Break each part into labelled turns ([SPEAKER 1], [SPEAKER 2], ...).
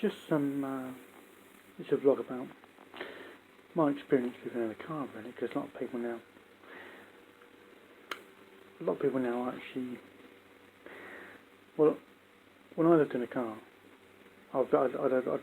[SPEAKER 1] just some, it's a vlog about my experience living in a car, really, because a lot of people now actually, well, when I lived in a car, I'd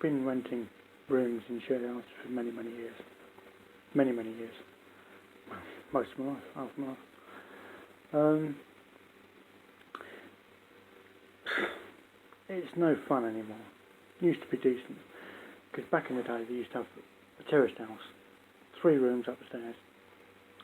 [SPEAKER 1] been renting rooms in shared houses for many years, many years, well, most of my life, half my life. It's no fun anymore. It used to be decent, because back in the day they used to have a terraced house, 3 rooms upstairs.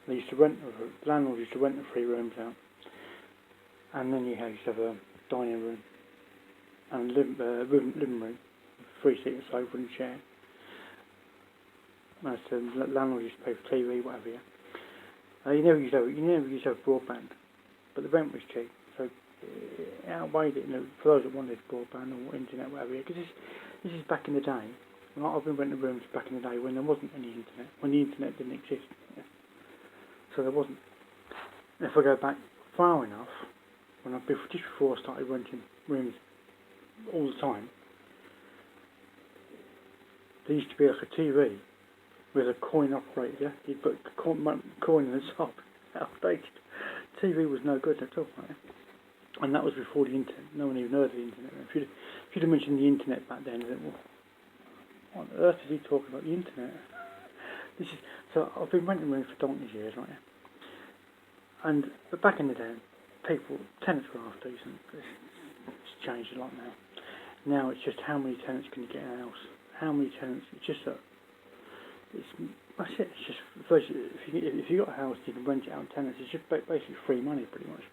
[SPEAKER 1] They used to landlords used to rent the 3 rooms out, and then used to have a dining room and living room, 3-seater sofa and chair. Most of the landlords used to pay for TV, whatever. Yeah. You never used to have broadband, but the rent was cheap, so it outweighed it. For those that wanted broadband or internet, whatever. Because this is back in the day. I've been renting rooms back in the day when there wasn't any internet, when the internet didn't exist. Yeah. So there wasn't. If I go back far enough, just before I started renting rooms all the time, there used to be like a TV with a coin operator. You'd put a coin in the top. Outdated. TV was no good at all, right? And that was before the internet. No one even heard of the internet. If you'd have mentioned the internet back then, well, what on earth is he talking about, the internet? So I've been renting rooms for donkey's years, right? But back in the day, tenants were half decent. It's changed a lot now. Now it's just how many tenants can you get in a house? How many tenants? It's just that's it. It's just first, if you got a house, you can rent it out to tenants. It's just basically free money, pretty much,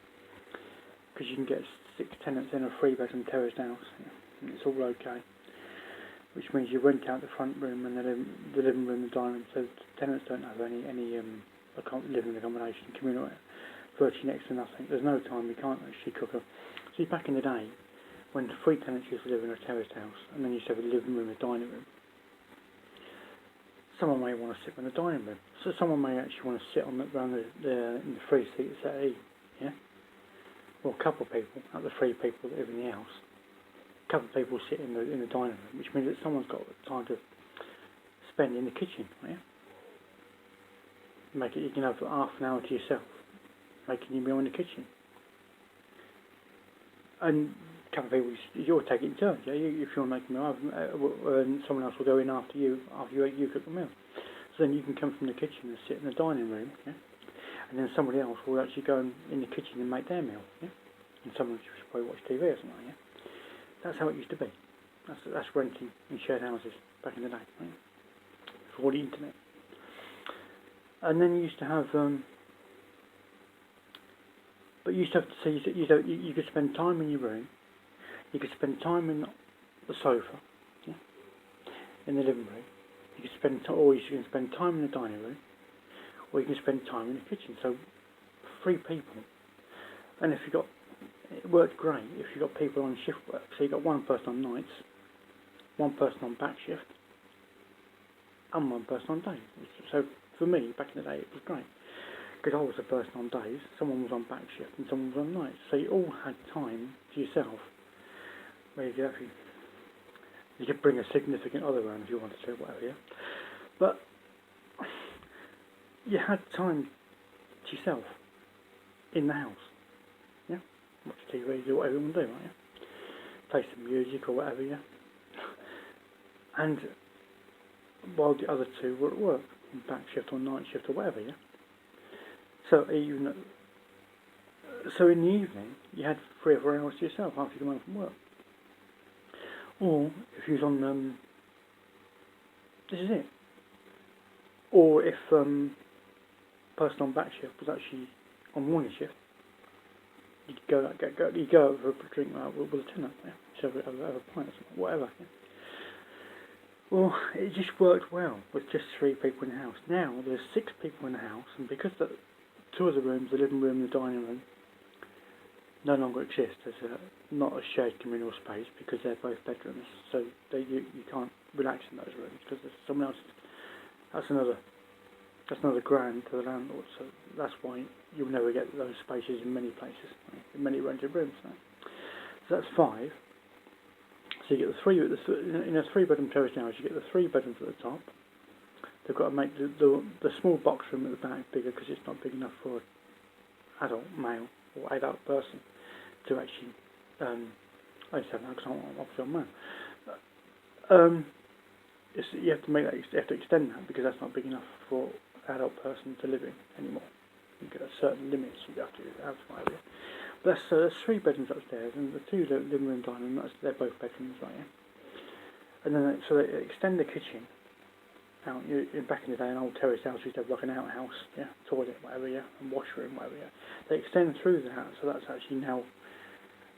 [SPEAKER 1] because you can get 6 tenants in a 3-bedroom terraced house, and it's all okay. Which means you rent out the front room and the living room and dining room, so tenants don't have any living accommodation, communal, virtually next to nothing. There's no time, you can't actually cook up. See, back in the day, when 3 tenants used to live in a terraced house, and then you used to have a living room and a dining room, someone may want to sit in the dining room, so someone may actually want to sit in the 3-seater settee, yeah? Or a couple of people, out of the 3 people that live in the house, a couple of people sit in the dining room, which means that someone's got time to spend in the kitchen, yeah? You can have half an hour to yourself, making your meal in the kitchen. And a couple of people, you'll take it in turns, yeah? If you want to make a meal, and someone else will go in after you cook the meal. So then you can come from the kitchen and sit in the dining room, yeah? And then somebody else will actually go in the kitchen and make their meal, yeah? And someone should probably watch TV or something, yeah? That's how it used to be. That's renting in shared houses back in the day, right? Before the internet. And then you used to have, but you used to have to see, you could spend time in your room. You could spend time in the sofa, yeah? In the living room. You can spend time in the dining room, or you can spend time in the kitchen. So 3 people, and it worked great if you got people on shift work. So you got 1 person on nights, 1 person on back shift, and 1 person on days. So for me, back in the day, it was great, because I was the person on days, someone was on back shift, and someone was on nights. So you all had time to yourself, where you could bring a significant other around if you wanted to, whatever, yeah? But you had time to yourself in the house, yeah? Watch TV, do whatever you want to do, right? Yeah? Play some music or whatever, yeah? And while the other 2 were at work, on back shift or night shift or whatever, yeah? So in the evening, you had 3 or 4 hours to yourself after you come home from work. Or if you was on, this is it. Or if person on back shift was actually on morning shift, you'd go out for a drink with a tenant, yeah? So have a pint or something, whatever. Yeah? Well, it just worked well with just 3 people in the house. Now there's 6 people in the house, and because 2 of the rooms, the living room and the dining room, no longer exist as not a shared communal space, because they're both bedrooms, so you can't relax in those rooms because there's someone else. That's another grand to the landlord. So that's why you'll never get those spaces in many places, right? In many rented rooms. Right? So that's 5. So you get the three, in a 3-bedroom terrace house, you get the 3 bedrooms at the top. They've got to make the small box room at the back bigger because it's not big enough for an adult male or adult person to actually, I just have that because I'm obviously a man. You have to make that, you have to extend that because that's not big enough for an adult person to live in anymore. You get a certain limits you have to area. But that's 3 bedrooms upstairs, and the 2 living room, dining room. They're both bedrooms, right? Yeah. And then so they extend the kitchen out. Back in the day, an old terrace house used to have like an outhouse, yeah, toilet, whatever, yeah, and washroom, whatever, yeah. They extend through the house, so that's actually now.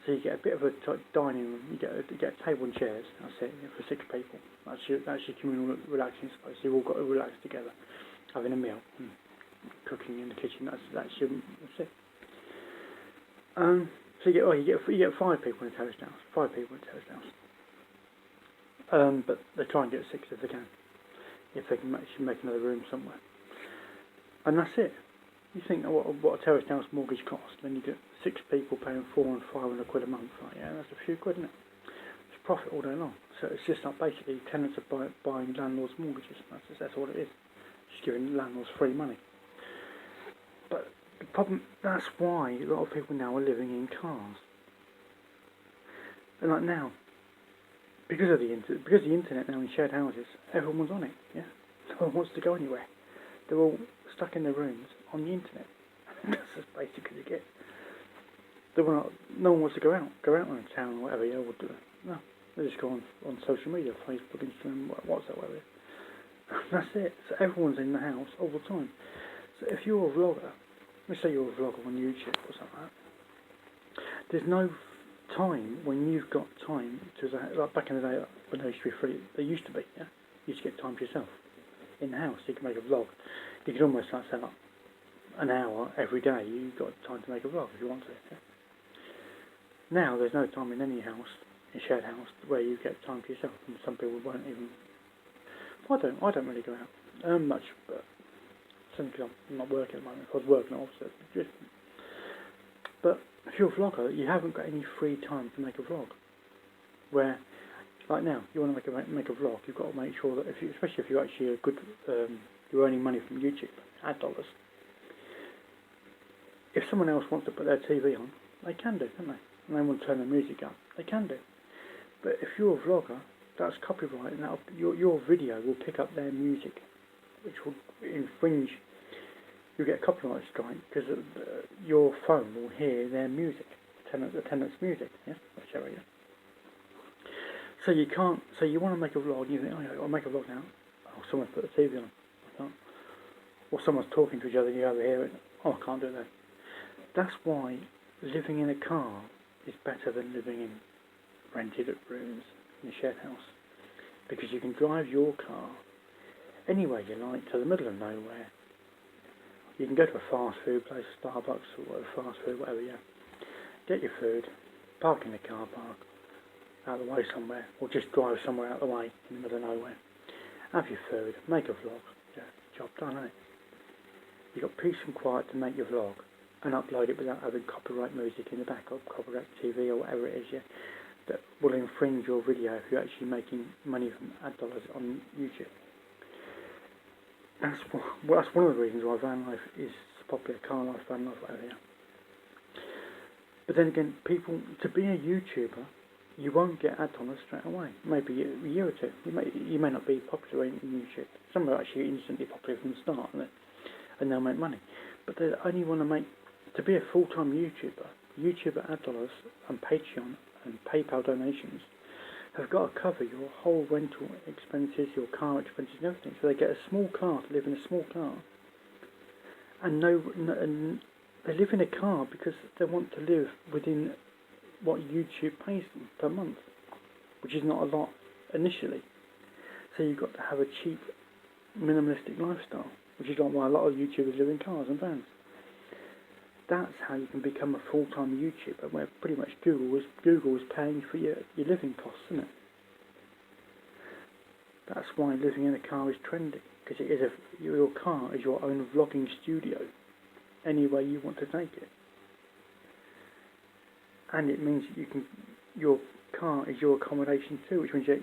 [SPEAKER 1] So you get a bit of a dining room. You get a table and chairs. That's it, yeah, for 6 people. That's your communal relaxing space. You've all got to relax together, having a meal, cooking in the kitchen. That's it. So you get 5 people in a terrace house. 5 people in a terrace house. But they try and get 6 if they can, if they can actually make another room somewhere. And that's it. You think what a terrace house mortgage costs, then you get 6 people paying 400 and 500 quid a month, right? Yeah, that's a few quid, isn't it? It's profit all day long. So it's just like basically tenants are buying landlords' mortgages. That's all it is. Just giving landlords free money. But the problem, that's why a lot of people now are living in cars. And like now, because of the internet now in shared houses, everyone's on it. Yeah, no one wants to go anywhere. They're all stuck in their rooms on the internet. That's as basic as it gets. No one wants to go out on a town or whatever. Yeah, or do it. No, they just go on social media, Facebook, Instagram, WhatsApp, whatever. That's it. So everyone's in the house all the time. So if you're a vlogger, let's say you're a vlogger on YouTube or something like that, there's no time when you've got time to, like back in the day when they used to be free, they used to be, yeah? You used to get time to yourself in the house. You can make a vlog. You could almost like set up an hour every day. You've got time to make a vlog if you want to. Yeah? Now there's no time in any house, a shared house, where you get time for yourself, and some people won't even. I don't really go out much, but simply because I'm not working at the moment. If I was working, obviously it'd be different. But if you're a vlogger, you haven't got any free time to make a vlog. Where, like now, you want to make a vlog, you've got to make sure that especially if you're actually a good, you're earning money from YouTube, ad dollars. If someone else wants to put their TV on, they can do, can't they? And they want to turn the music up, they can do. But if you're a vlogger, that's copyright, and your video will pick up their music, which will infringe. You'll get a copyright strike because your phone will hear their music, the tenant's music, yeah, whichever, yeah. So you can't. So you want to make a vlog, and you think, oh yeah, I'll make a vlog now. Oh, someone's put the TV on. I can't. Or someone's talking to each other, and you overhear it. Oh, I can't do that. That's why living in a car is better than living in rented rooms in a shared house, because you can drive your car anywhere you like to the middle of nowhere. You can go to a fast food place, Starbucks or whatever, fast food, whatever, yeah. Get your food, park in the car park, out of the way somewhere, or just drive somewhere out of the way in the middle of nowhere. Have your food, make a vlog, yeah, job done, isn't it? You've got peace and quiet to make your vlog and upload it without having copyright music in the back or copyright TV or whatever it is, yeah, that will infringe your video if you're actually making money from ad dollars on YouTube. That's one of the reasons why van life is popular, car life, van life, whatever, yeah. But then again, people, to be a YouTuber, you won't get ad dollars straight away. Maybe a year or two. You may not be popular in YouTube. Some are actually instantly popular from the start, and they'll make money. But they only want to make, to be a full-time YouTuber ad dollars and Patreon and PayPal donations have got to cover your whole rental expenses, your car expenses and everything. So they get a small car to live in a small car. And they live in a car because they want to live within what YouTube pays them per month, which is not a lot initially. So you've got to have a cheap, minimalistic lifestyle, which is why a lot of YouTubers live in cars and vans. That's how you can become a full-time YouTuber, where pretty much Google is paying for your living costs, isn't it? That's why living in a car is trendy, because your car is your own vlogging studio, any way you want to take it. And it means that car is your accommodation too, which means that